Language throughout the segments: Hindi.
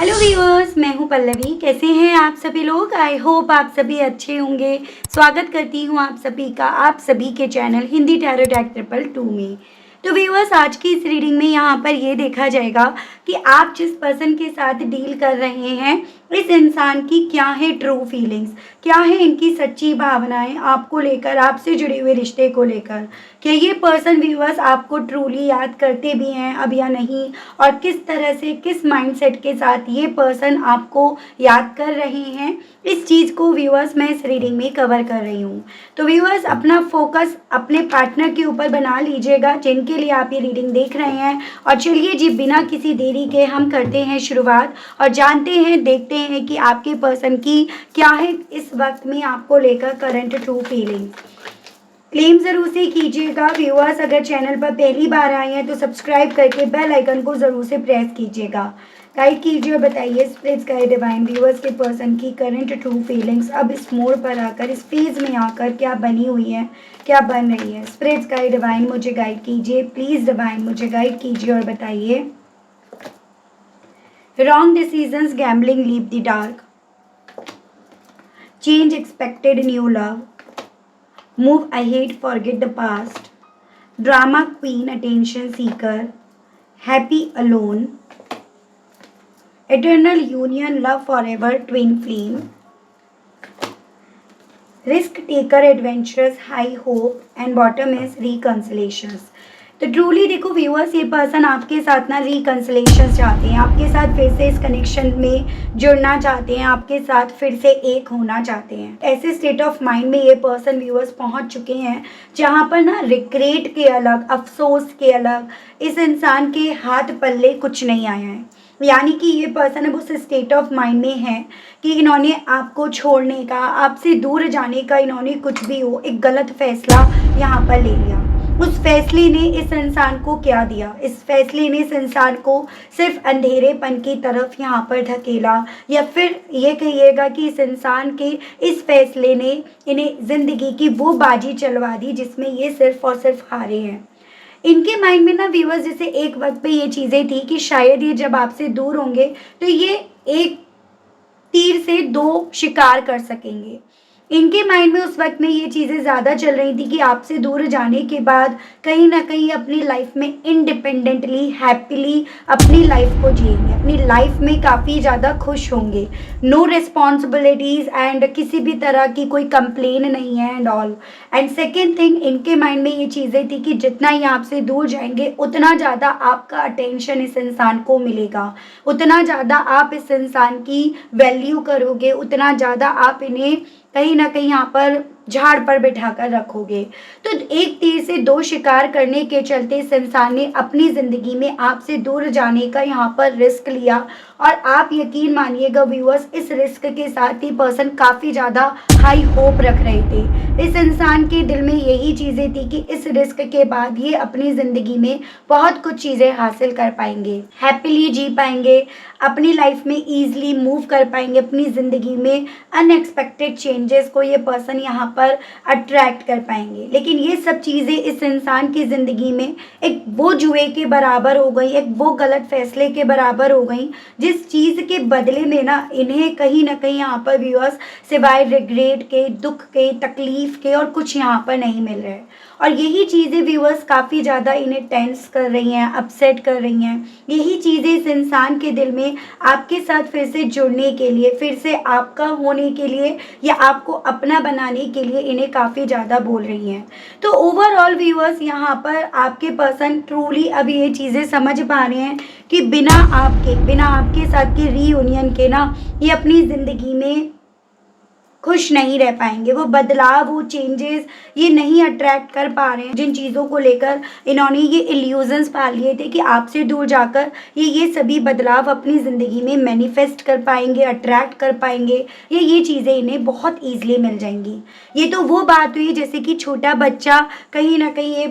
हेलो व्यूअर्स, मैं हूं पल्लवी। कैसे हैं आप सभी लोग? आई होप आप सभी अच्छे होंगे। स्वागत करती हूं आप सभी का आप सभी के चैनल हिंदी टैरो डेक 222 में। तो व्यूअर्स, आज की इस रीडिंग में यहाँ पर ये देखा जाएगा कि आप जिस पर्सन के साथ डील कर रहे हैं, इस इंसान की क्या है ट्रू फीलिंग्स, क्या है इनकी सच्ची भावनाएं आपको लेकर, आपसे जुड़े हुए रिश्ते को लेकर। क्या ये पर्सन व्यूअर्स आपको ट्रूली याद करते भी हैं अब या नहीं, और किस तरह से, किस माइंडसेट के साथ ये पर्सन आपको याद कर रहे हैं, इस चीज़ को व्यूअर्स मैं इस रीडिंग में कवर कर रही हूँ। तो व्यूअर्स, अपना फोकस अपने पार्टनर के ऊपर बना लीजिएगा जिनके लिए आप ये रीडिंग देख रहे हैं। और चलिए जी, बिना किसी देरी के हम करते हैं शुरुआत और जानते हैं, देखते हैं कि आपके पर्सन की क्या है इस वक्त में आपको लेकर करंट ट्रू फीलिंग। क्लेम ज़रूर से कीजिएगा व्यूअर्स। अगर चैनल पर पहली बार आए हैं तो सब्सक्राइब करके बेल आइकन को ज़रूर से प्रेस कीजिएगा। गाइड कीजिए और बताइए स्प्रिट्स गाइड डिवाइन व्यूअर्स के पर्सन की करंट ट्रू फीलिंग्स अब इस मोड़ पर आकर, इस फेज में आकर क्या बनी हुई है, क्या बन रही है। स्प्रिट्स गाइड डिवाइन मुझे गाइड कीजिए प्लीज़। डिवाइन मुझे गाइड कीजिए और बताइए। Wrong decisions, gambling, leave the dark, change expected, new love, move ahead, forget the past, drama queen, attention seeker, happy alone, eternal union, love forever, twin flame, risk taker, adventurous, high hope, and bottom is reconciliations। तो ट्रूली देखो व्यूअर्स, ये पर्सन आपके साथ ना रिकन्सिलेशन चाहते हैं, आपके साथ फिर से इस कनेक्शन में जुड़ना चाहते हैं, आपके साथ फिर से एक होना चाहते हैं। ऐसे स्टेट ऑफ माइंड में ये पर्सन व्यूअर्स पहुंच चुके हैं जहां पर ना रिग्रेट के अलग, अफसोस के अलग, इस इंसान के हाथ पल्ले कुछ नहीं आया है। यानी कि ये पर्सन अब उस स्टेट ऑफ माइंड में है कि इन्होंने आपको छोड़ने का, आपसे दूर जाने का, इन्होंने कुछ भी हो एक गलत फैसला यहाँ पर ले लिया। उस फैसले ने इस इंसान को क्या दिया? इस फैसले ने इस इंसान को सिर्फ अंधेरेपन की तरफ यहाँ पर धकेला, या फिर ये कहिएगा कि इस इंसान के इस फैसले ने इन्हें ज़िंदगी की वो बाजी चलवा दी जिसमें ये सिर्फ और सिर्फ हारे हैं। इनके माइंड में ना व्यूअर्स, जैसे एक वक्त पे ये चीज़ें थी कि शायद ये जब आपसे दूर होंगे तो ये एक तीर से दो शिकार कर सकेंगे। इनके माइंड में उस वक्त में ये चीज़ें ज़्यादा चल रही थी कि आपसे दूर जाने के बाद कहीं ना कहीं अपनी लाइफ में इंडिपेंडेंटली, हैप्पीली अपनी लाइफ को जिएंगे, अपनी लाइफ में काफ़ी ज़्यादा खुश होंगे। नो रिस्पॉन्सिबिलिटीज़ एंड किसी भी तरह की कोई कंप्लेन नहीं है and all. And second thing, इनके माइंड में ये चीज़ें थी कि जितना ही आपसे दूर जाएंगे उतना ज़्यादा आपका अटेंशन इस इंसान को मिलेगा, उतना ज़्यादा आप इस इंसान की वैल्यू करोगे, उतना ज़्यादा आप इन्हें कहीं ना कहीं यहाँ पर झाड़ पर बिठाकर रखोगे। तो एक तीर से दो शिकार करने के चलते इस इंसान ने अपनी ज़िंदगी में आपसे दूर जाने का यहाँ पर रिस्क लिया। और आप यकीन मानिएगा व्यूअर्स, इस रिस्क के साथ ही पर्सन काफ़ी ज़्यादा हाई होप रख रहे थे। इस इंसान के दिल में यही चीज़ें थी कि इस रिस्क के बाद ये अपनी ज़िंदगी में बहुत कुछ चीज़ें हासिल कर पाएंगे, हैप्पीली जी पाएंगे, अपनी लाइफ में ईजिली मूव कर पाएंगे, अपनी ज़िंदगी में अनएक्सपेक्टेड चेंजेस को ये पर्सन यहाँ पर अट्रैक्ट कर पाएंगे। लेकिन ये सब चीज़ें इस इंसान की ज़िंदगी में एक वो जुए के बराबर हो गई, एक वो गलत फैसले के बराबर हो गई जिस चीज़ के बदले में ना इन्हें कहीं ना कहीं यहाँ पर व्यूअर्स सिवाय रिग्रेट के, दुख के, तकलीफ़ के और कुछ यहाँ पर नहीं मिल रहा है। और यही चीज़ें व्यूअर्स काफ़ी ज़्यादा इन्हें टेंस कर रही हैं, अपसेट कर रही हैं। यही चीज़ें इस इंसान के दिल में आपके साथ फिर से जुड़ने के लिए, फिर से आपका होने के लिए या आपको अपना बनाने के लिए इन्हें काफ़ी ज़्यादा बोल रही हैं। तो ओवरऑल व्यूअर्स, यहाँ पर आपके पर्सन ट्रूली अभी ये चीज़ें समझ पा रहे हैं कि बिना आपके साथ के रीयूनियन के ना ये अपनी ज़िंदगी में खुश नहीं रह पाएंगे। वो बदलाव, वो चेंजेस ये नहीं अट्रैक्ट कर पा रहे हैं जिन चीज़ों को लेकर इन्होंने ये इल्यूजन्स पाल लिए थे कि आपसे दूर जाकर ये सभी बदलाव अपनी ज़िंदगी में मैनिफेस्ट कर पाएंगे, अट्रैक्ट कर पाएंगे, ये चीज़ें इन्हें बहुत ईजिली मिल जाएंगी। ये तो वो बात हुई जैसे कि छोटा बच्चा कहीं ना कहीं ये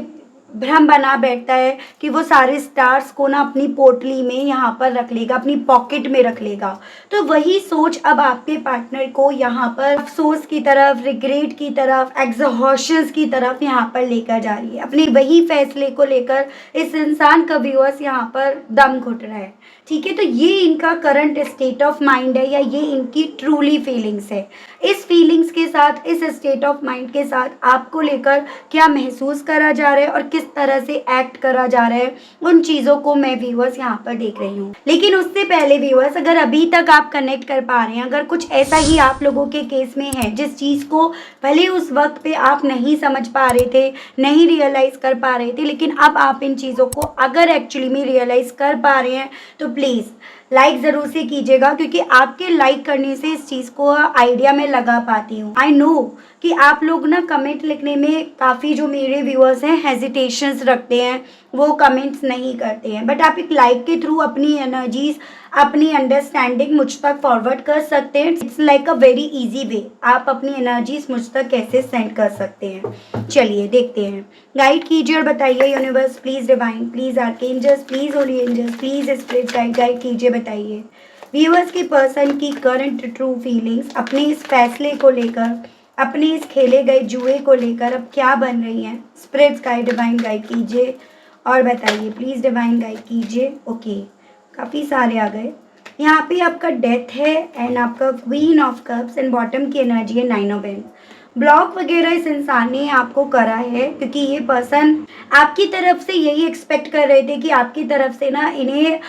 भ्रम बना बैठता है कि वो सारे स्टार्स को ना अपनी पोटली में यहाँ पर रख लेगा, अपनी पॉकेट में रख लेगा। तो वही सोच अब आपके पार्टनर को यहाँ पर अफसोस की तरफ, रिग्रेट की तरफ, एग्जॉशंस की तरफ यहाँ पर लेकर जा रही है। अपने वही फैसले को लेकर इस इंसान का व्यूअर्स यहाँ पर दम घुट रहा है। ठीक है, तो ये इनका करंट स्टेट ऑफ माइंड है या ये इनकी ट्रूली फीलिंग्स है। इस फीलिंग्स के साथ, इस स्टेट ऑफ माइंड के साथ आपको लेकर क्या महसूस करा जा रहा है और किस तरह से एक्ट करा जा रहा है, उन चीज़ों को मैं व्यूअर्स यहाँ पर देख रही हूँ। लेकिन उससे पहले व्यूअर्स, अगर अभी तक आप कनेक्ट कर पा रहे हैं, अगर कुछ ऐसा ही आप लोगों के केस में है जिस चीज़ को भले उस वक्त पे आप नहीं समझ पा रहे थे, नहीं रियलाइज़ कर पा रहे थे, लेकिन अब आप इन चीज़ों को अगर एक्चुअली में रियलाइज़ कर पा रहे हैं तो प्लीज़ लाइक ज़रूर से कीजिएगा, क्योंकि आपके लाइक करने से इस चीज़ को आइडिया में लगा पाती हूँ। आई नो कि आप लोग ना कमेंट लिखने में काफ़ी, जो मेरे व्यूअर्स हैं, हेजिटेशंस रखते हैं, वो कमेंट्स नहीं करते हैं, बट आप एक लाइक के थ्रू अपनी एनर्जीज, अपनी अंडरस्टैंडिंग मुझ तक फॉरवर्ड कर सकते हैं। It's like a very easy way, आप अपनी एनर्जीज मुझ तक कैसे सेंड कर सकते हैं। चलिए देखते हैं, गाइड कीजिए और बताइए universe please, divine please, archangels please, holy angels please, spirit guide कीजिए, बताइए व्यूअर्स की पर्सन की करंट ट्रू फीलिंग्स अपने इस फैसले को लेकर, अपने इस खेले गए जुए को लेकर अब क्या बन रही हैं। स्पिरिट्स गाइड, डिवाइन गाइड कीजिए और बताइए प्लीज़, डिवाइन गाइड कीजिए। ओके, काफ़ी सारे आ गए। यहाँ पे आपका डेथ है एंड आपका queen of cups and bottom की एनर्जी है 9 ऑफ वैंड। ब्लॉक वगैरह इस इंसान ने आपको करा है क्योंकि ये पर्सन आपकी तरफ से यही एक्सपेक्ट कर रहे थे कि आपकी तरफ से ना इन्हें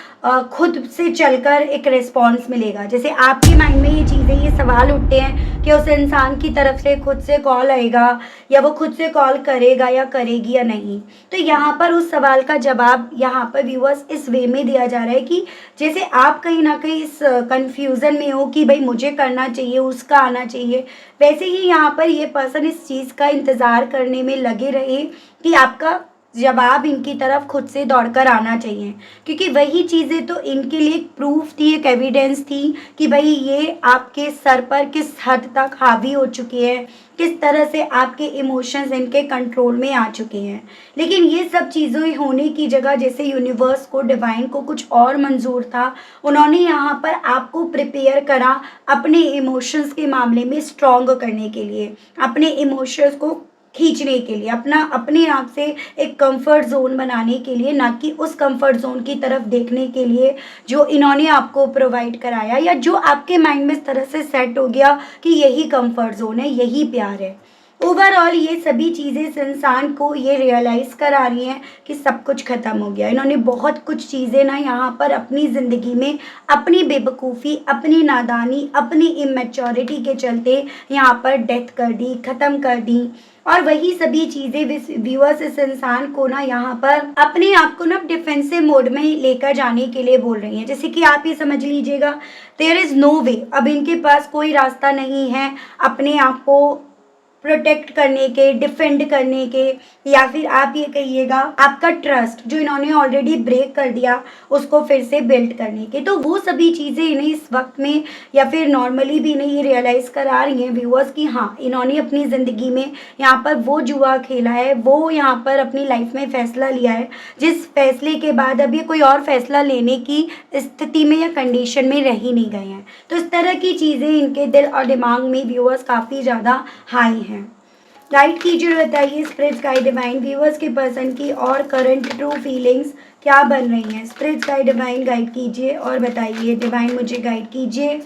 खुद से चलकर एक रिस्पॉन्स मिलेगा। जैसे आपके माइंड में ये चीज़ें, ये सवाल उठते हैं कि उस इंसान की तरफ से खुद से कॉल आएगा या वो खुद से कॉल करेगा या करेगी या नहीं। तो यहाँ पर उस सवाल का जवाब यहाँ पर व्यूअर्स इस वे में दिया जा रहा है कि जैसे आप कहीं ना कहीं इस कंफ्यूजन में हो कि भाई मुझे करना चाहिए, उसका आना चाहिए, वैसे ही यहाँ पर ये पर्सन इस चीज़ का इंतज़ार करने में लगे रहे कि आपका जवाब इनकी तरफ खुद से दौड़कर आना चाहिए, क्योंकि वही चीज़ें तो इनके लिए एक प्रूफ थी, एक एविडेंस थी कि भाई ये आपके सर पर किस हद तक हावी हो चुकी है, किस तरह से आपके इमोशंस इनके कंट्रोल में आ चुके हैं। लेकिन ये सब चीज़ें होने की जगह जैसे यूनिवर्स को, डिवाइन को कुछ और मंजूर था। उन्होंने यहाँ पर आपको प्रिपेयर करा अपने इमोशंस के मामले में स्ट्रॉन्ग करने के लिए, अपने इमोशंस को खींचने के लिए, अपने आप से एक कंफर्ट जोन बनाने के लिए, ना कि उस कंफर्ट जोन की तरफ देखने के लिए जो इन्होंने आपको प्रोवाइड कराया या जो आपके माइंड में इस तरह से सेट हो गया कि यही कंफर्ट जोन है, यही प्यार है। ओवरऑल ये सभी चीज़ें इस इंसान को ये रियलाइज़ करा रही हैं कि सब कुछ ख़त्म हो गया। इन्होंने बहुत कुछ चीज़ें ना यहाँ पर अपनी ज़िंदगी में अपनी बेवकूफ़ी, अपनी नादानी, अपनी इमेच्योरिटी के चलते यहाँ पर डेथ कर दी, ख़त्म कर दी। और वही सभी चीज़ें व्यूअर्स इस इंसान को ना यहाँ पर अपने आप को ना डिफेंसिव मोड में लेकर जाने के लिए बोल रही हैं। जैसे कि आप ये समझ लीजिएगा, देयर इज़ नो वे, अब इनके पास कोई रास्ता नहीं है अपने आप को प्रोटेक्ट करने के, डिफेंड करने के, या फिर आप ये कहिएगा आपका ट्रस्ट जो इन्होंने ऑलरेडी ब्रेक कर दिया उसको फिर से बिल्ड करने के। तो वो सभी चीज़ें इन्हें इस वक्त में या फिर नॉर्मली भी इन्हें ये रियलाइज़ करा रही हैं व्यूअर्स कि हाँ, इन्होंने अपनी ज़िंदगी में यहाँ पर वो जुआ खेला है, वो यहाँ पर अपनी लाइफ में फ़ैसला लिया है जिस फैसले के बाद अब ये कोई और फैसला लेने की स्थिति में या कंडीशन में रह ही नहीं गए हैं। तो इस तरह की चीज़ें इनके दिल और दिमाग में व्यूअर्स काफ़ी ज़्यादा हाई हैं। गाइड कीजिए, बताइए स्पिरिट्स गाइड, डिवाइन व्यूअर्स के पर्सन की और करंट ट्रू फीलिंग्स क्या बन रही हैं। स्पिरिट्स गाइड, डिवाइन गाइड कीजिए और बताइए, डिवाइन मुझे गाइड कीजिए।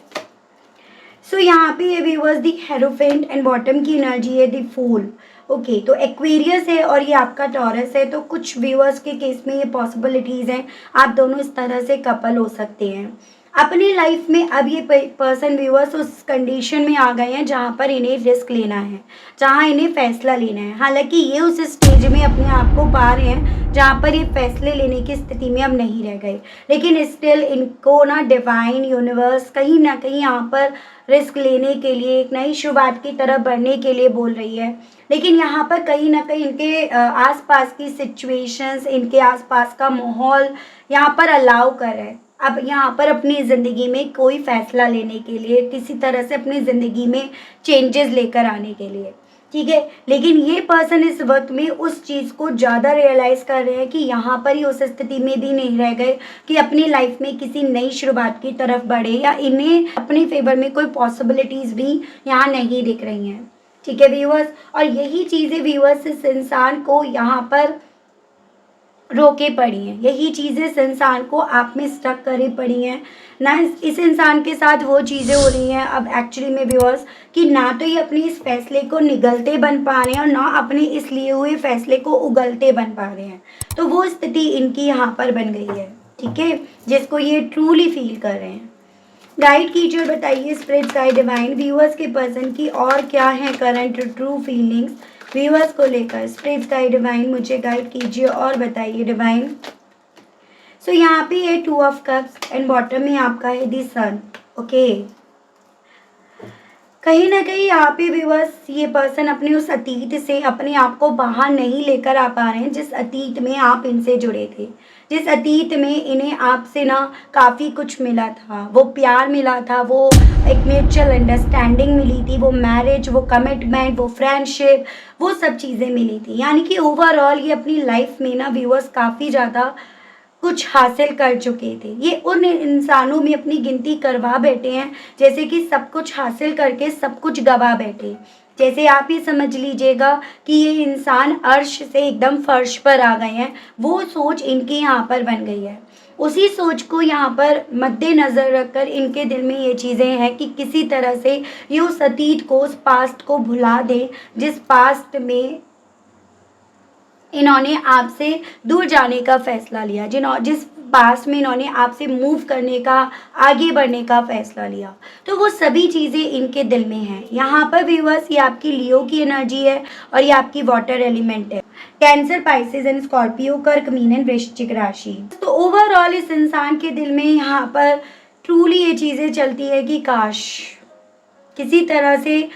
सो यहाँ पे ये viewers the hierophant and bottom की एनर्जी है दी फूल। ओके, तो एक्वेरियस है और ये आपका टॉरस है। तो कुछ व्यूअर्स के केस में ये पॉसिबिलिटीज़ हैं, आप दोनों इस तरह से कपल हो सकते हैं। अपनी लाइफ में अब ये पर्सन व्यूअर्स उस कंडीशन में आ गए हैं जहाँ पर इन्हें रिस्क लेना है, जहाँ इन्हें फैसला लेना है। हालांकि ये उस स्टेज में अपने आप को पा रहे हैं जहाँ पर ये फैसले लेने की स्थिति में अब नहीं रह गए, लेकिन स्टिल इनको ना डिवाइन यूनिवर्स कहीं ना कहीं यहाँ पर रिस्क लेने के लिए, एक नई शुरुआत की तरफ बढ़ने के लिए बोल रही है। लेकिन यहाँ पर कहीं ना कहीं इनके आसपास की सिचुएशंस, इनके आसपास का माहौल यहाँ पर अलाउ कर रहा है अब यहाँ पर अपनी ज़िंदगी में कोई फ़ैसला लेने के लिए, किसी तरह से अपनी ज़िंदगी में चेंजेस लेकर आने के लिए। ठीक है। लेकिन ये पर्सन इस वक्त में उस चीज़ को ज़्यादा रियलाइज़ कर रहे हैं कि यहाँ पर ही उस स्थिति में भी नहीं रह गए कि अपनी लाइफ में किसी नई शुरुआत की तरफ बढ़े, या इन्हें अपने फेवर में कोई पॉसिबिलिटीज़ भी यहाँ नहीं दिख रही हैं। ठीक है व्यूअर्स, और यही चीज़ें व्यूअर्स इस इंसान को यहाँ पर रोके पड़ी हैं, यही चीज़ें इस इंसान को आप में स्टक करे पड़ी हैं ना। इस इंसान के साथ वो चीज़ें हो रही हैं अब एक्चुअली में व्यूअर्स कि ना तो ये अपने इस फैसले को निगलते बन पा रहे हैं और ना अपने इस लिए हुए फैसले को उगलते बन पा रहे हैं। तो वो स्थिति इनकी यहाँ पर बन गई है, ठीक है, जिसको ये ट्रूली फील कर रहे हैं। गाइड कीजिए और बताइए स्पिरिट गाइड डिवाइन व्यूअर्स के पर्सन की और क्या है करंट ट्रू फीलिंग्स व्यूअर्स को लेकर। स्पिरिट गाइड डिवाइन मुझे गाइड कीजिए और बताइए डिवाइन। सो यहाँ पे है 2 ऑफ कप्स एंड बॉटम में आपका है दी सन। ओके, कहीं ना कहीं यहाँ पे व्यूअर्स ये पर्सन अपने उस अतीत से अपने आप को बाहर नहीं लेकर आ पा रहे हैं, जिस अतीत में आप इनसे जुड़े थे, जिस अतीत में इन्हें आपसे ना काफ़ी कुछ मिला था। वो प्यार मिला था, वो एक म्यूचुअल अंडरस्टैंडिंग मिली थी, वो मैरिज, वो कमिटमेंट, वो फ्रेंडशिप, वो सब चीज़ें मिली थी। यानी कि ओवरऑल ये अपनी लाइफ में ना व्यूअर्स काफ़ी ज़्यादा कुछ हासिल कर चुके थे। ये उन इंसानों में अपनी गिनती करवा बैठे हैं जैसे कि सब कुछ हासिल करके सब कुछ गवा बैठे। जैसे आप ये समझ लीजिएगा कि ये इंसान अर्श से एकदम फर्श पर आ गए हैं, वो सोच इनकी यहाँ पर बन गई है। उसी सोच को यहाँ पर मद्देनज़र रखकर इनके दिल में ये चीज़ें हैं कि किसी तरह से ये उस अतीत को, उस पास्ट को भुला दें, जिस पास्ट में इन्होंने आपसे दूर जाने का फैसला लिया, जिस पास में इन्होंने आपसे मूव करने का, आगे बढ़ने का फैसला लिया। तो वो सभी चीज़ें इनके दिल में हैं। यहाँ पर व्यूअर्स ये आपकी लियो की एनर्जी है और ये आपकी वाटर एलिमेंट है। कैंसर, पाइसेस एंड स्कॉर्पियो, कर्क, मीन एंड वृश्चिक राशि। तो ओवरऑल इस इंसान के दिल में यहाँ पर ट्रूली ये चीज़ें चलती है कि काश किसी तरह से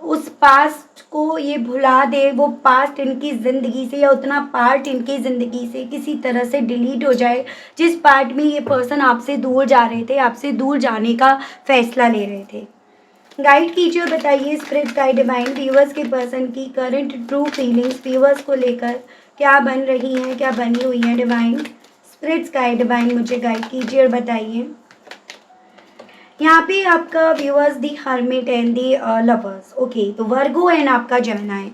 उस पास्ट को ये भुला दे, वो पास्ट इनकी ज़िंदगी से या उतना पार्ट इनकी ज़िंदगी से किसी तरह से डिलीट हो जाए, जिस पार्ट में ये पर्सन आपसे दूर जा रहे थे, आपसे दूर जाने का फैसला ले रहे थे। गाइड कीजिए और बताइए स्पिरिट गाइड डिवाइन व्यूअर्स के पर्सन की करंट ट्रू फीलिंग्स व्यूअर्स को लेकर क्या बन रही हैं, क्या बनी हुई हैं। डिवाइन स्पिरिट गाइड डिवाइन मुझे गाइड कीजिए और बताइए। यहाँ पे आपका viewers the hermit and the lovers. Okay, तो वर्गो एंड आपका जेमिनी।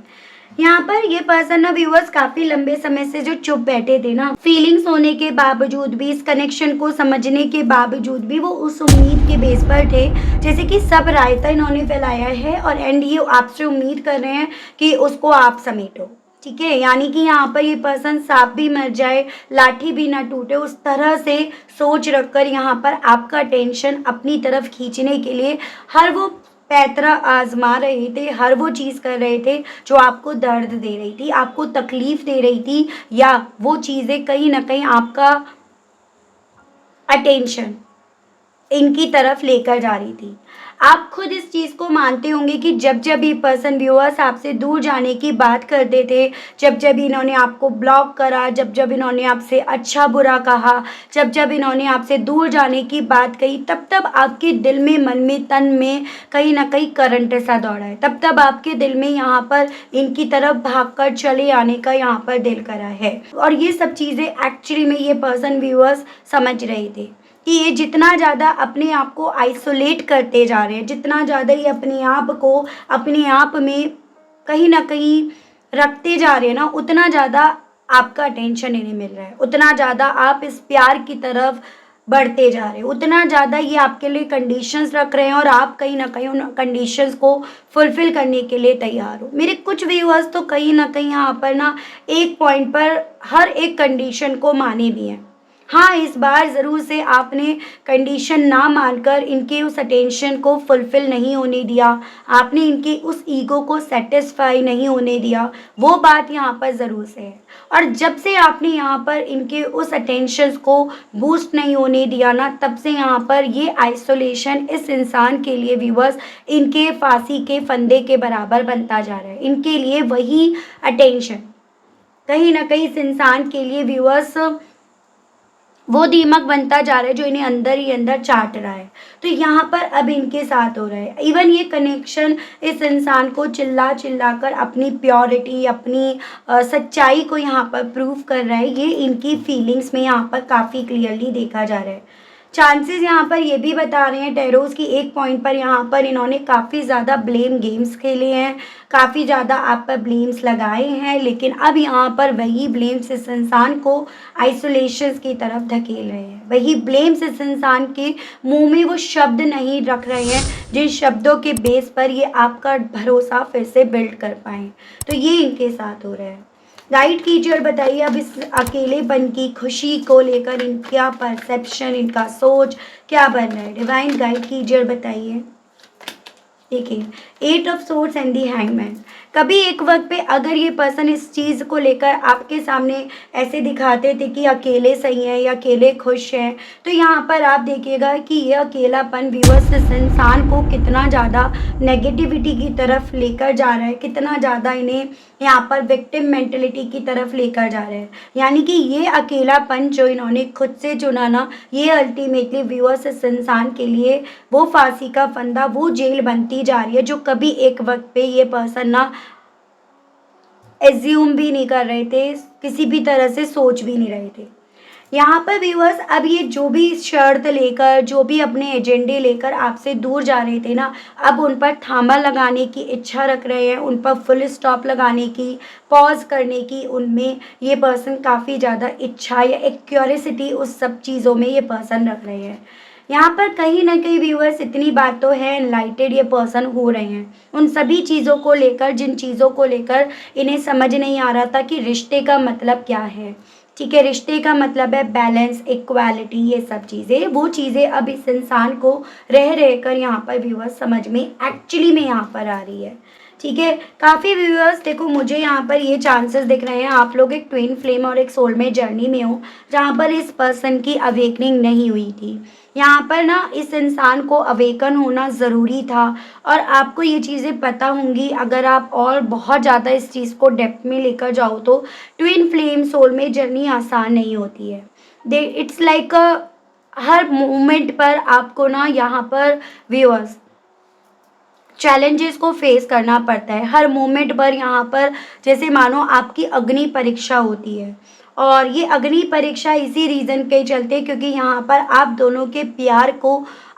यहाँ पर ये पर्सन ना व्यूअर्स काफ़ी लंबे समय से जो चुप बैठे थे ना, फीलिंग्स होने के बावजूद भी, इस कनेक्शन को समझने के बावजूद भी वो उस उम्मीद के बेस पर थे जैसे कि सब रायता इन्होंने फैलाया है और एंड ये आपसे उम्मीद कर रहे हैं कि उसको आप समेटो। ठीक है, यानी कि यहाँ पर ये पर्सन सांप भी मर जाए, लाठी भी ना टूटे, उस तरह से सोच रखकर यहाँ पर आपका टेंशन अपनी तरफ खींचने के लिए हर वो पैतरा आजमा रहे थे, हर वो चीज़ कर रहे थे जो आपको दर्द दे रही थी, आपको तकलीफ दे रही थी, या वो चीज़ें कहीं ना कहीं आपका अटेंशन इनकी तरफ लेकर जा रही थी। आप खुद इस चीज़ को मानते होंगे कि जब जब ये पर्सन व्यूअर्स आपसे दूर जाने की बात करते थे, जब जब इन्होंने आपको ब्लॉक करा, जब जब इन्होंने आपसे अच्छा बुरा कहा, जब जब इन्होंने आपसे दूर जाने की बात कही, तब तब आपके दिल में, मन में, तन में कहीं ना कहीं करंट सा दौड़ा है। तब तब आपके दिल में यहाँ पर इनकी तरफ भागकर चले आने का यहाँ पर दिल करा है। और ये सब चीज़ें एक्चुअली में ये पर्सन व्यूअर्स समझ रहे थे कि ये जितना ज़्यादा अपने आप को आइसोलेट करते जा रहे हैं, जितना ज़्यादा ये अपने आप को अपने आप में कहीं ना कहीं रखते जा रहे हैं ना, उतना ज़्यादा आपका अटेंशन इन्हें मिल रहा है, उतना ज़्यादा आप इस प्यार की तरफ बढ़ते जा रहे हैं, उतना ज़्यादा ये आपके लिए कंडीशंस रख रहे हैं और आप कहीं ना कहीं उन कंडीशंस को फुलफ़िल करने के लिए तैयार हो। मेरे कुछ व्यूअर्स तो कहीं ना कहीं यहाँ पर ना एक पॉइंट पर हर एक कंडीशन को माने भी हैं। हाँ, इस बार ज़रूर से आपने कंडीशन ना मानकर इनके उस अटेंशन को फुलफ़िल नहीं होने दिया, आपने इनके उस ईगो को सेटिस्फाई नहीं होने दिया, वो बात यहाँ पर ज़रूर से है। और जब से आपने यहाँ पर इनके उस अटेंशंस को बूस्ट नहीं होने दिया ना, तब से यहाँ पर ये आइसोलेशन इस इंसान के लिए व्यूअर्स इनके फांसी के फंदे के बराबर बनता जा रहा है। इनके लिए वही अटेंशन कहीं ना कहीं इस इंसान के लिए व्यूअर्स वो दीमक बनता जा रहा है जो इन्हें अंदर ही अंदर चाट रहा है। तो यहाँ पर अब इनके साथ हो रहा है। इवन ये कनेक्शन इस इंसान को चिल्ला चिल्ला कर अपनी प्योरिटी, अपनी सच्चाई को यहाँ पर प्रूव कर रहा है। ये इनकी फीलिंग्स में यहाँ पर काफ़ी क्लियरली देखा जा रहा है। चांसेस यहाँ पर ये भी बता रहे हैं टेरोस की एक पॉइंट पर यहाँ पर इन्होंने काफ़ी ज़्यादा ब्लेम गेम्स खेले हैं, काफ़ी ज़्यादा आप पर ब्लेम्स लगाए हैं, लेकिन अब यहाँ पर वही ब्लेम्स इस इंसान को आइसोलेशन की तरफ धकेल रहे हैं। वही ब्लेम्स इस इंसान के मुंह में वो शब्द नहीं रख रहे हैं जिन शब्दों के बेस पर ये आपका भरोसा फिर से बिल्ड कर पाएँ। तो ये इनके साथ हो रहा है। गाइड कीजिए और बताइए अब इस अकेलेपन की खुशी को लेकर इनका परसेप्शन, इनका सोच क्या बन रहा है। डिवाइन गाइड कीजिए और बताइए। देखिए, 8 of swords and the hangman. कभी एक वक्त पे अगर ये पर्सन इस चीज़ को लेकर आपके सामने ऐसे दिखाते थे कि अकेले सही हैं या अकेले खुश हैं, तो यहाँ पर आप देखिएगा कि ये अकेलापन व्यूअर्स इस इंसान को कितना ज़्यादा नेगेटिविटी की तरफ लेकर जा रहा है, कितना ज़्यादा इन्हें यहाँ पर विक्टिम मेंटलिटी की तरफ लेकर जा रहे हैं। यानी कि ये अकेलापन जो इन्होंने खुद से चुना ना, ये अल्टीमेटली व्यूअर्स इस इंसान के लिए वो फांसी का फंदा, वो जेल बनती जा रही है जो कभी एक वक्त पे ये पर्सन ना एज्यूम भी नहीं कर रहे थे, किसी भी तरह से सोच भी नहीं रहे थे। यहाँ पर व्यूअर्स अब ये जो भी शर्त लेकर, जो भी अपने एजेंडे लेकर आपसे दूर जा रहे थे ना, अब उन पर थामा लगाने की इच्छा रख रहे हैं, उन पर फुल स्टॉप लगाने की, पॉज करने की उनमें ये पर्सन काफ़ी ज़्यादा इच्छा या एक क्यूरियोसिटी उस सब चीज़ों में ये पर्सन रख रहे हैं। यहाँ पर कहीं ना कहीं व्यूअर्स इतनी बात तो है, एनलाइटेड ये पर्सन हो रहे हैं उन सभी चीज़ों को लेकर जिन चीज़ों को लेकर इन्हें समझ नहीं आ रहा था कि रिश्ते का मतलब क्या है। ठीक है, रिश्ते का मतलब है बैलेंस, इक्वालिटी, ये सब चीज़ें, वो चीज़ें अब इस इंसान को रह रहकर यहाँ पर व्यूअर्स समझ में एक्चुअली में यहाँ पर आ रही है। ठीक है, काफ़ी व्यूअर्स देखो मुझे यहाँ पर ये चांसेस दिख रहे हैं आप लोग एक ट्विन फ्लेम और एक सोलमेट जर्नी में हो जहाँ पर इस पर्सन की अवेकनिंग नहीं हुई थी। यहाँ पर ना इस इंसान को अवेकन होना ज़रूरी था और आपको ये चीज़ें पता होंगी अगर आप और बहुत ज़्यादा इस चीज़ को डेप्थ में लेकर जाओ तो ट्विन फ्लेम सोलमेट जर्नी आसान नहीं होती है। दे इट्स लाइक हर मोमेंट पर आपको ना यहाँ पर व्यूअर्स चैलेंजेस को फेस करना पड़ता है हर मोमेंट पर। यहाँ पर जैसे मानो आपकी अग्नि परीक्षा होती है और ये अग्नि परीक्षा इसी रीज़न के चलते क्योंकि यहाँ पर आप दोनों के प्यार को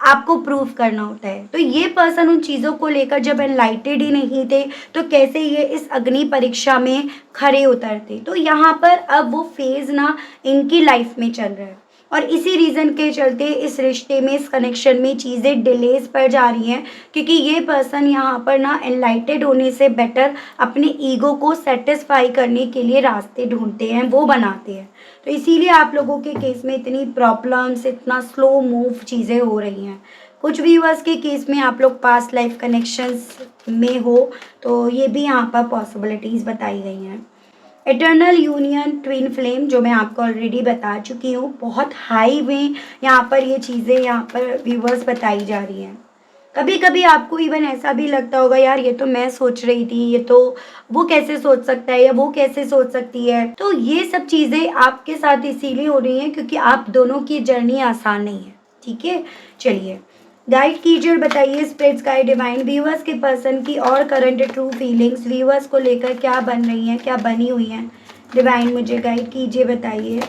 आपको प्रूव करना होता है। तो ये पर्सन उन चीज़ों को लेकर जब एनलाइटेड ही नहीं थे तो कैसे ये इस अग्नि परीक्षा में खरे उतरते। तो यहाँ पर अब वो फेज़ ना इनकी लाइफ में चल रहा है और इसी रीज़न के चलते इस रिश्ते में, इस कनेक्शन में चीज़ें डिलेज पर जा रही हैं क्योंकि ये पर्सन यहाँ पर ना एनलाइटेड होने से बेटर अपने ईगो को सेटिस्फाई करने के लिए रास्ते ढूंढते हैं, वो बनाते हैं। तो इसीलिए आप लोगों के केस में इतनी प्रॉब्लम्स, इतना स्लो मूव चीज़ें हो रही हैं। कुछ व्यूअर्स के केस में आप लोग पास्ट लाइफ कनेक्शंस में हो तो ये भी यहाँ पर पॉसिबिलिटीज़ बताई गई हैं। इटर्नल यूनियन, ट्विन फ्लेम जो मैं आपको ऑलरेडी बता चुकी हूँ, बहुत हाई में यहाँ पर ये चीज़ें यहाँ पर व्यूवर्स बताई जा रही हैं। कभी कभी आपको इवन ऐसा भी लगता होगा यार ये तो मैं सोच रही थी, ये तो वो कैसे सोच सकता है या वो कैसे सोच सकती है। तो ये सब चीज़ें आपके साथ इसीलिए हो रही हैं क्योंकि आप दोनों की जर्नी आसान नहीं है। ठीक है, चलिए गाइड कीजिए और बताइए स्पिरिट्स गाइड डिवाइन व्यूअर्स के पर्सन की और करंट ट्रू फीलिंग्स व्यूअर्स को लेकर क्या बन रही हैं, क्या बनी हुई हैं। डिवाइन मुझे गाइड कीजिए, बताइए।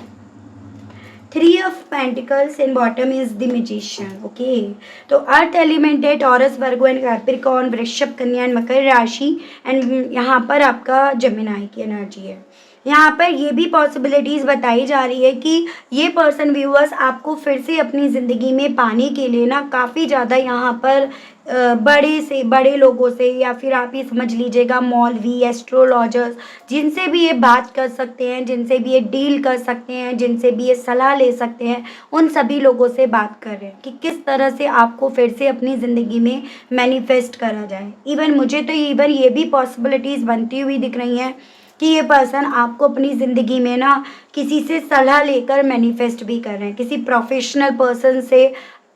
3 of pentacles in bottom is the magician. Okay, तो अर्थ एलिमेंट है टॉरस, वर्गो एंड कैप्रिकॉर्न, वृषभ, कन्या एंड मकर राशि एंड यहाँ पर आपका जेमिनी की एनर्जी है। यहाँ पर ये भी पॉसिबिलिटीज़ बताई जा रही है कि ये पर्सन व्यूअर्स आपको फिर से अपनी ज़िंदगी में पाने के लिए ना काफ़ी ज़्यादा यहाँ पर बड़े से बड़े लोगों से या फिर आप ये समझ लीजिएगा मौलवी, एस्ट्रोलॉजर्स, जिनसे भी ये बात कर सकते हैं, जिनसे भी ये डील कर सकते हैं, जिनसे भी ये सलाह ले सकते हैं, उन सभी लोगों से बात कर रहे हैं कि किस तरह से आपको फिर से अपनी ज़िंदगी में मैनिफेस्ट करा जाए। इवन मुझे तो ये भी पॉसिबिलिटीज़ बनती हुई दिख रही हैं कि ये पर्सन आपको अपनी ज़िंदगी में ना किसी से सलाह लेकर मैनिफेस्ट भी कर रहे हैं, किसी प्रोफेशनल पर्सन से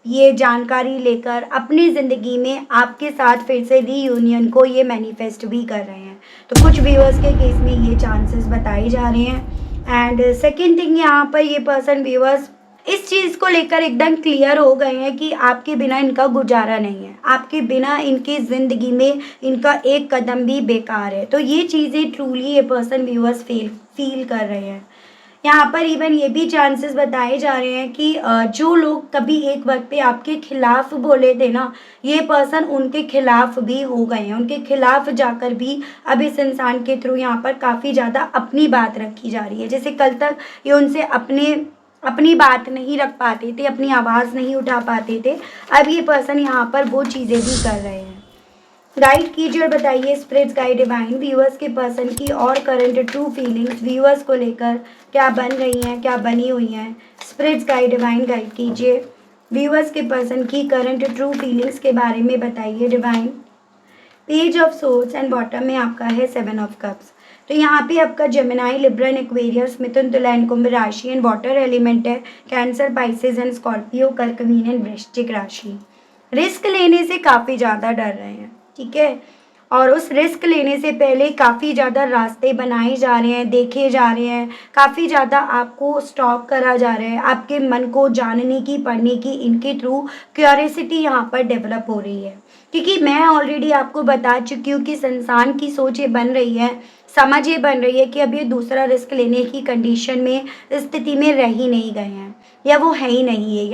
ये जानकारी लेकर अपनी ज़िंदगी में आपके साथ फिर से रीयूनियन को ये मैनिफेस्ट भी कर रहे हैं। तो कुछ व्यूअर्स के केस में ये चांसेस बताए जा रहे हैं। एंड सेकेंड थिंग यहाँ पर ये पर्सन व्यूअर्स इस चीज़ को लेकर एकदम क्लियर हो गए हैं कि आपके बिना इनका गुजारा नहीं है, आपके बिना इनकी ज़िंदगी में इनका एक कदम भी बेकार है। तो ये चीज़ें ट्रूली ये पर्सन व्यूअर्स फील कर रहे हैं। यहाँ पर इवन ये भी चांसेस बताए जा रहे हैं कि जो लोग कभी एक वक्त पे आपके खिलाफ बोले थे ना, ये पर्सन उनके खिलाफ भी हो गए हैं, उनके खिलाफ जाकर भी अब इस इंसान के थ्रू यहाँ पर काफ़ी ज़्यादा अपनी बात रखी जा रही है। जैसे कल तक ये उनसे अपनी बात नहीं रख पाते थे, अपनी आवाज़ नहीं उठा पाते थे, अब ये पर्सन यहाँ पर वो चीज़ें भी कर रहे हैं। गाइड कीजिए और बताइए स्पिरिट्स गाइड डिवाइन व्यूअर्स के पर्सन की और करंट ट्रू फीलिंग्स व्यूअर्स को लेकर क्या बन रही हैं, क्या बनी हुई हैं। स्पिरिट्स गाइड डिवाइन गाइड कीजिए व्यूअर्स के पर्सन की करंट ट्रू फीलिंग्स के बारे में बताइए divine. Page of source and bottom में आपका है 7 ऑफ कप्स। तो यहाँ पे आपका जेमिनाई, लिब्रा एंड एक्वेरियस, मिथुन, तुला एंड कुंभ राशि एंड वाटर एलिमेंट है। कैंसर, पाइसेस एंड स्कॉर्पियो, कर्क, मीन एंड वृश्चिक राशि। रिस्क लेने से काफ़ी ज़्यादा डर रहे हैं, ठीक है, और उस रिस्क लेने से पहले काफ़ी ज़्यादा रास्ते बनाए जा रहे हैं, देखे जा रहे हैं, काफ़ी ज़्यादा आपको स्टॉक करा जा रहा है, आपके मन को जानने की, पढ़ने की इनके थ्रू क्यूरियोसिटी यहाँ पर डेवलप हो रही है। क्योंकि मैं ऑलरेडी आपको बता चुकी हूँ कि इंसान की सोच ये बन रही है, समझ ये बन रही है कि अब ये दूसरा रिस्क लेने की कंडीशन में, स्थिति में रह ही नहीं गए हैं, या वो है ही नहीं है।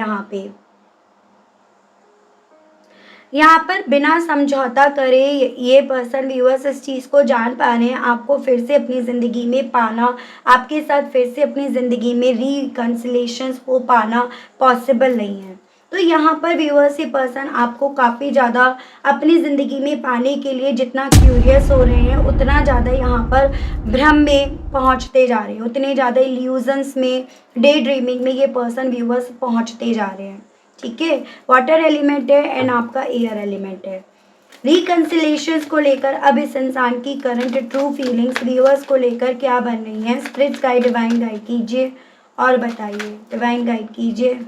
यहाँ पर बिना समझौता करे ये पर्सन व्यूअर्स इस चीज़ को जान पा रहे हैं, आपको फिर से अपनी ज़िंदगी में पाना, आपके साथ फिर से अपनी ज़िंदगी में रिकन्सिलेशंस हो पाना पॉसिबल नहीं है। तो यहाँ पर व्यूअर्स ये पर्सन आपको काफ़ी ज़्यादा अपनी ज़िंदगी में पाने के लिए जितना क्यूरियस हो रहे हैं, उतना ज़्यादा यहाँ पर भ्रम में पहुँचते जा रहे हैं, उतने ज़्यादा इल्यूजन्स में, डे ड्रीमिंग में ये पर्सन व्यूअर्स पहुँचते जा रहे हैं, ठीक है। वाटर एलिमेंट है एंड आपका एयर एलिमेंट है। रिकन्सिलेशंस को लेकर अब इस इंसान की करंट ट्रू फीलिंग्स व्यूअर्स को लेकर क्या बन रही हैं। स्पिरिट्स गाइड डिवाइन गाइड कीजिए और बताइए, डिवाइन गाइड कीजिए।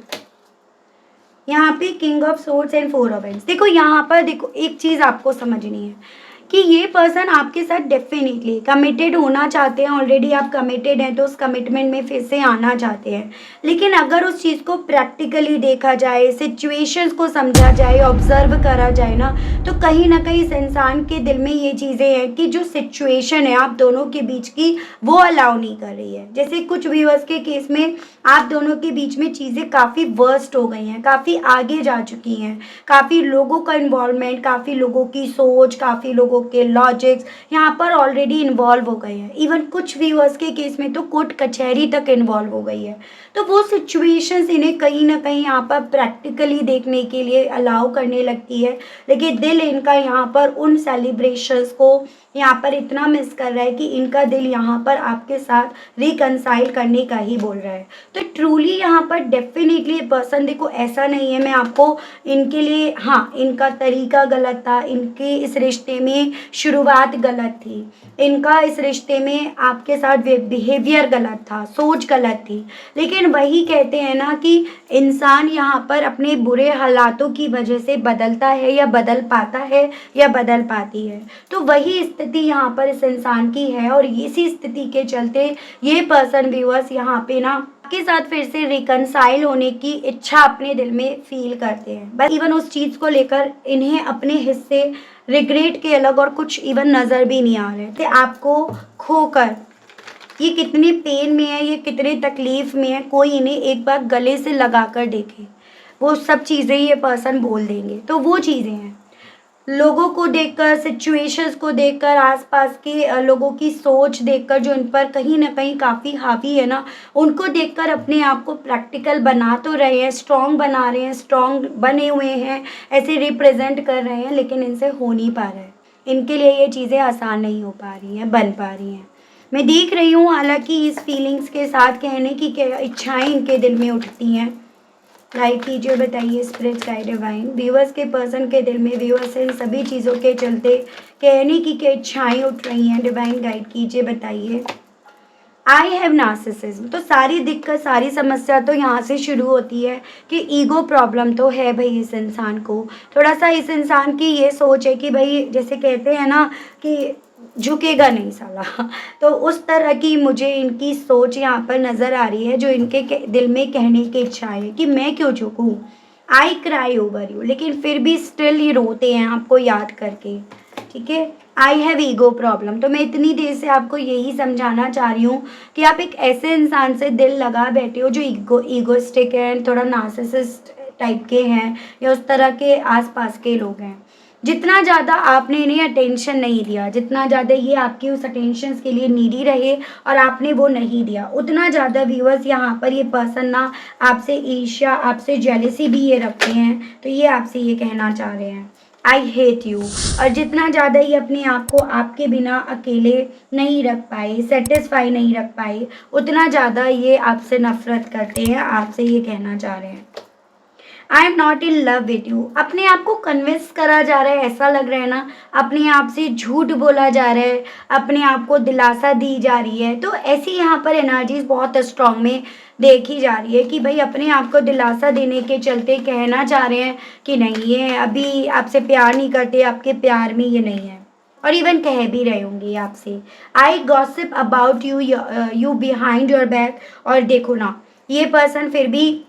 यहाँ पे king of swords and 4 of hands. देखो यहाँ पर देखो एक चीज़ आपको समझनी है कि ये पर्सन आपके साथ डेफिनेटली कमिटेड होना चाहते हैं, ऑलरेडी आप कमिटेड हैं तो उस कमिटमेंट में फिर से आना चाहते हैं। लेकिन अगर उस चीज़ को प्रैक्टिकली देखा जाए, सिचुएशंस को समझा जाए, ऑब्जर्व करा जाए ना, तो कहीं ना कहीं इस इंसान के दिल में ये चीज़ें हैं कि जो सिचुएशन है आप दोनों के बीच की वो अलाउ नहीं कर रही है। जैसे कुछ व्यूअर्स के केस में आप दोनों के बीच में चीज़ें काफ़ी वर्स्ट हो गई हैं, काफ़ी आगे जा चुकी हैं, काफ़ी लोगों का इन्वॉल्वमेंट, काफ़ी लोगों की सोच, काफ़ी लोगों के लॉजिक्स यहाँ पर ऑलरेडी इन्वॉल्व हो गए हैं। इवन कुछ व्यूअर्स के केस में तो कोर्ट कचहरी तक इन्वॉल्व हो गई है। तो वो सिचुएशंस इन्हें कहीं ना कहीं यहाँ पर प्रैक्टिकली देखने के लिए अलाउ करने लगती है, लेकिन दिल इनका यहाँ पर उन सेलिब्रेशंस को यहाँ पर इतना मिस कर रहा है कि इनका दिल यहाँ पर आपके साथ रिकनसाइल करने का ही बोल रहा है। तो ट्रूली यहाँ पर डेफिनेटली पर्सन, देखो ऐसा नहीं है मैं आपको इनके लिए, हाँ इनका तरीका गलत था, इनके इस रिश्ते में शुरुआत गलत थी, इनका इस रिश्ते में आपके साथ बिहेवियर गलत था, सोच गलत थी, लेकिन वही कहते हैं ना कि इंसान यहाँ पर अपने बुरे हालातों की वजह से बदलता है या बदल पाता है या बदल पाती है। तो वही स्थिति यहाँ पर इस इंसान की है और इसी स्थिति के चलते ये पर्सन व्यूअर्स यहाँ पे ना के साथ फिर से रिकनसाइल होने की इच्छा अपने दिल में फील करते हैं। बस इवन उस चीज़ को लेकर इन्हें अपने हिस्से रिग्रेट के अलग और कुछ इवन नज़र भी नहीं आ रहे थे। आपको खोकर ये कितने पेन में है, ये कितने तकलीफ़ में है, कोई इन्हें एक बार गले से लगा कर देखे, वो सब चीज़ें ये पर्सन बोल देंगे। तो वो चीज़ें हैं, लोगों को देखकर, सिचुएशंस को देखकर, आसपास के लोगों की सोच देखकर जो इन पर कहीं ना कहीं काफ़ी हावी है ना, उनको देखकर अपने आप को प्रैक्टिकल बना तो रहे हैं, स्ट्रॉन्ग बना रहे हैं, स्ट्रॉन्ग बने हुए हैं, ऐसे रिप्रेजेंट कर रहे हैं, लेकिन इनसे हो नहीं पा रहा है। इनके लिए ये चीज़ें आसान नहीं हो पा रही हैं, बन पा रही हैं। मैं देख रही हूँ हालांकि इस फीलिंग्स के साथ कहने की क्या इच्छाएँ इनके दिल में उठती हैं। गाइड कीजिए, बताइए स्पिरिट्स गाइड डिवाइन व्यूअर्स के पर्सन के दिल में व्यूअर्स से इन सभी चीज़ों के चलते कहने की क्या इच्छाएं उठ रही हैं। डिवाइन गाइड कीजिए, बताइए। आई हैव नार्सिसिज्म, तो सारी दिक्कत, सारी समस्या तो यहाँ से शुरू होती है कि ईगो प्रॉब्लम तो है भाई इस इंसान को। थोड़ा सा इस इंसान की ये सोच है कि भाई जैसे कहते हैं ना कि झुकेगा नहीं साला। तो उस तरह की मुझे इनकी सोच यहाँ पर नज़र आ रही है, जो इनके दिल में कहने की इच्छा है कि मैं क्यों झुकूँ, आई क्राई ओवर यू, लेकिन फिर भी स्टिल ये रोते हैं आपको याद करके। ठीक है, आई हैव ईगो प्रॉब्लम। तो मैं इतनी देर से आपको यही समझाना चाह रही हूँ कि आप एक ऐसे इंसान से दिल लगा बैठे हो जो ईगोइस्टिक है, थोड़ा नार्सिसिस्ट टाइप के हैं, या उस तरह के आसपास के लोग हैं। जितना ज़्यादा आपने इन्हें अटेंशन नहीं दिया, जितना ज़्यादा ये आपकी उस अटेंशन के लिए नीडी रहे और आपने वो नहीं दिया, उतना ज़्यादा व्यूअर्स यहाँ पर ये पर्सन ना आपसे ईर्ष्या, आपसे जेलेसी भी ये रखते हैं। तो ये आपसे ये कहना चाह रहे हैं आई हेट यू। और जितना ज़्यादा ये अपने आप को आपके बिना अकेले नहीं रख पाए, सेटिस्फाई नहीं रख पाए, उतना ज़्यादा ये आपसे नफरत करते हैं, आपसे ये कहना चाह रहे हैं I am not in love with you. अपने आप को कन्विंस करा जा रहा है, ऐसा लग रहा है ना, अपने आप से झूठ बोला जा रहा है, अपने आप को दिलासा दी जा रही है। तो ऐसी यहाँ पर एनर्जीज बहुत स्ट्रांग में देखी जा रही है कि भाई अपने आप को दिलासा देने के चलते कहना चाह रहे हैं कि नहीं, ये अभी आपसे प्यार नहीं करते, आपके प्यार में ये नहीं है, और इवन कह भी रहे होंगे आपसे I gossip about you you behind your back. और देखो ना, ये पर्सन फिर भी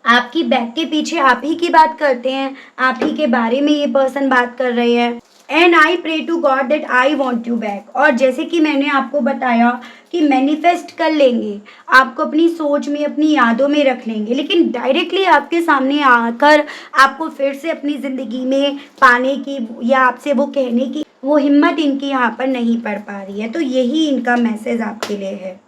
आपकी बैक के पीछे आप ही की बात करते हैं, आप ही के बारे में ये पर्सन बात कर रहे हैं। And I pray to God that I want you back. और जैसे कि मैंने आपको बताया कि मैनिफेस्ट कर लेंगे, आपको अपनी सोच में, अपनी यादों में रख लेंगे, लेकिन डायरेक्टली आपके सामने आकर आपको फिर से अपनी ज़िंदगी में पाने की या आपसे वो कहने की वो हिम्मत इनकी यहाँ पर नहीं पड़ पा रही है। तो यही इनका मैसेज आपके लिए है।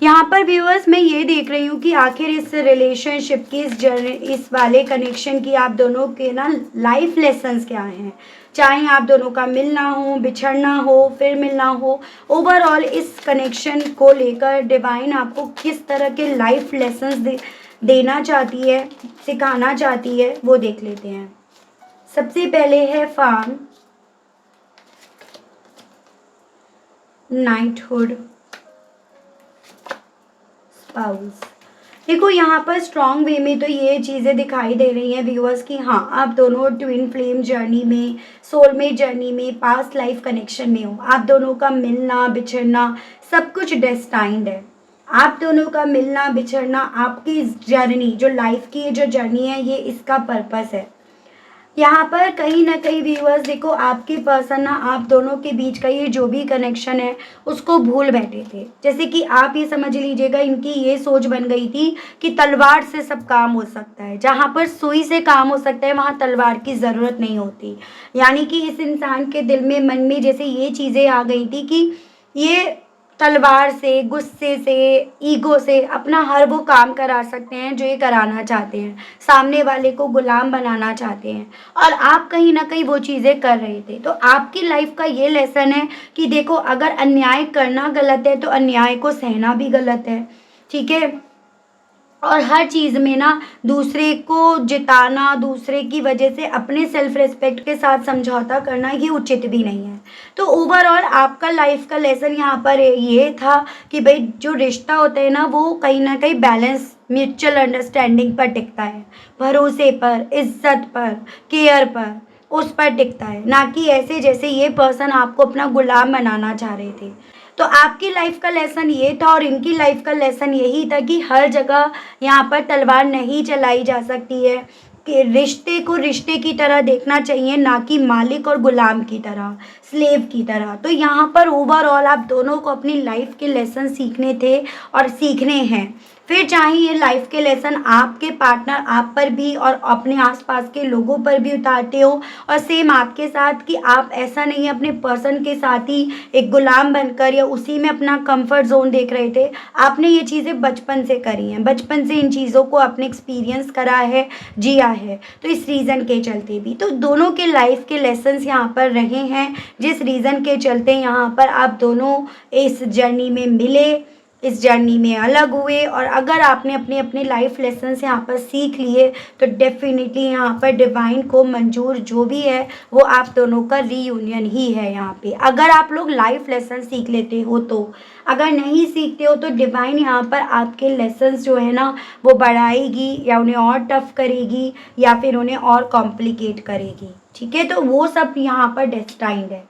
यहाँ पर व्यूअर्स मैं ये देख रही हूँ कि आखिर इस रिलेशनशिप की, इस जर्नी, इस वाले कनेक्शन की आप दोनों के ना लाइफ लेसन्स क्या हैं। चाहे आप दोनों का मिलना हो, बिछड़ना हो, फिर मिलना हो, ओवरऑल इस कनेक्शन को लेकर डिवाइन आपको किस तरह के लाइफ लेसन्स देना चाहती है, सिखाना चाहती है, वो देख लेते हैं। सबसे पहले है फार्म, नाइटहुड, स्पाउस। देखो यहाँ पर स्ट्रॉन्ग वे में तो ये चीज़ें दिखाई दे रही हैं व्यूअर्स कि हाँ, आप दोनों ट्विन फ्लेम जर्नी में, सोलमेट जर्नी में, पास्ट लाइफ कनेक्शन में हो। आप दोनों का मिलना, बिछड़ना सब कुछ डेस्टाइंड है। आप दोनों का मिलना, बिछड़ना, आपकी जर्नी, जो लाइफ की ये जो जर्नी है, ये इसका पर्पस है। यहाँ पर कहीं ना कहीं व्यूअर्स देखो, आपके पर्सन ना आप दोनों के बीच का ये जो भी कनेक्शन है उसको भूल बैठे थे। जैसे कि आप ये समझ लीजिएगा, इनकी ये सोच बन गई थी कि तलवार से सब काम हो सकता है। जहाँ पर सुई से काम हो सकता है वहाँ तलवार की ज़रूरत नहीं होती। यानी कि इस इंसान के दिल में, मन में जैसे ये चीज़ें आ गई थी कि ये तलवार से, गुस्से से, ईगो से अपना हर वो काम करा सकते हैं जो ये कराना चाहते हैं, सामने वाले को गुलाम बनाना चाहते हैं, और आप कहीं ना कहीं वो चीज़ें कर रहे थे। तो आपकी लाइफ का ये लेसन है कि देखो, अगर अन्याय करना गलत है तो अन्याय को सहना भी गलत है। ठीक है, और हर चीज़ में ना दूसरे को जिताना, दूसरे की वजह से अपने सेल्फ रिस्पेक्ट के साथ समझौता करना ये उचित भी नहीं है। तो ओवरऑल आपका लाइफ का लेसन यहाँ पर ये था कि भाई जो रिश्ता होता है ना, वो कहीं ना कहीं बैलेंस, म्यूचुअल अंडरस्टैंडिंग पर टिकता है, भरोसे पर, इज्जत पर, केयर पर, उस पर टिकता है, ना कि ऐसे जैसे ये पर्सन आपको अपना गुलाम बनाना चाह रहे थे। तो आपकी लाइफ का लेसन ये था और इनकी लाइफ का लेसन यही था कि हर जगह यहाँ पर तलवार नहीं चलाई जा सकती है, कि रिश्ते को रिश्ते की तरह देखना चाहिए, ना कि मालिक और गुलाम की तरह, स्लेव की तरह। तो यहाँ पर ओवरऑल आप दोनों को अपनी लाइफ के लेसन सीखने थे और सीखने हैं। फिर चाहे ये लाइफ के लेसन आपके पार्टनर आप पर भी और अपने आसपास के लोगों पर भी उतारते हो, और सेम आपके साथ कि आप ऐसा नहीं है अपने पर्सन के साथ ही एक गुलाम बनकर या उसी में अपना कंफर्ट जोन देख रहे थे। आपने ये चीज़ें बचपन से करी हैं, बचपन से इन चीज़ों को आपने एक्सपीरियंस करा है, जिया है। तो इस रीज़न के चलते भी तो दोनों के लाइफ के लेसन्स यहाँ पर रहे हैं, जिस रीज़न के चलते यहाँ पर आप दोनों इस जर्नी में मिले, इस जर्नी में अलग हुए। और अगर आपने अपने अपने लाइफ लेसन्स यहाँ पर सीख लिए तो डेफिनेटली यहाँ पर डिवाइन को मंजूर जो भी है वो आप दोनों का रीयूनियन ही है यहाँ पे, अगर आप लोग लाइफ लेसन सीख लेते हो तो। अगर नहीं सीखते हो तो डिवाइन यहाँ पर आपके लेसन्स जो है ना वो बढ़ाएगी, या उन्हें और टफ करेगी, या फिर उन्हें और कॉम्प्लिकेट करेगी। ठीक है, तो वो सब यहाँ पर डेस्टाइंड है।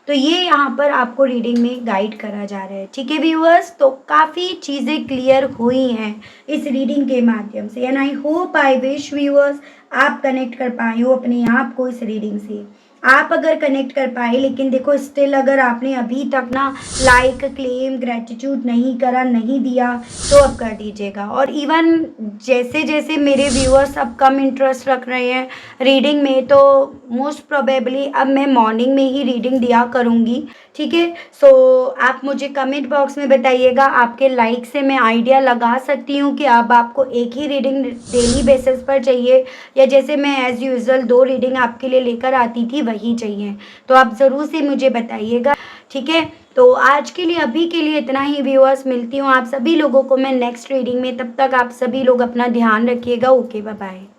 तो ये यहाँ पर आपको रीडिंग में गाइड करा जा रहा है। ठीक है व्यूअर्स, तो काफ़ी चीज़ें क्लियर हुई हैं इस रीडिंग के माध्यम से, and I hope I wish viewers आप कनेक्ट कर पाए हो अपने आप को इस रीडिंग से। आप अगर कनेक्ट कर पाए, लेकिन देखो स्टिल अगर आपने अभी तक ना लाइक, क्लेम, ग्रेटिट्यूड नहीं करा, नहीं दिया, तो अब कर दीजिएगा। और इवन जैसे जैसे मेरे व्यूअर्स अब कम इंटरेस्ट रख रहे हैं रीडिंग में, तो मोस्ट प्रोबेबली अब मैं मॉर्निंग में ही रीडिंग दिया करूँगी। ठीक है, सो आप मुझे कमेंट बॉक्स में बताइएगा, आपके लाइक से मैं आइडिया लगा सकती हूँ कि अब आपको एक ही रीडिंग डेली बेसिस पर चाहिए, या जैसे मैं एज़ यूजुअल 2 रीडिंग आपके लिए लेकर आती थी वही चाहिए। तो आप ज़रूर से मुझे बताइएगा। ठीक है, तो आज के लिए, अभी के लिए इतना ही व्यूअर्स। मिलती हूँ आप सभी लोगों को मैं नेक्स्ट रीडिंग में, तब तक आप सभी लोग अपना ध्यान रखिएगा। Okay, bye bye.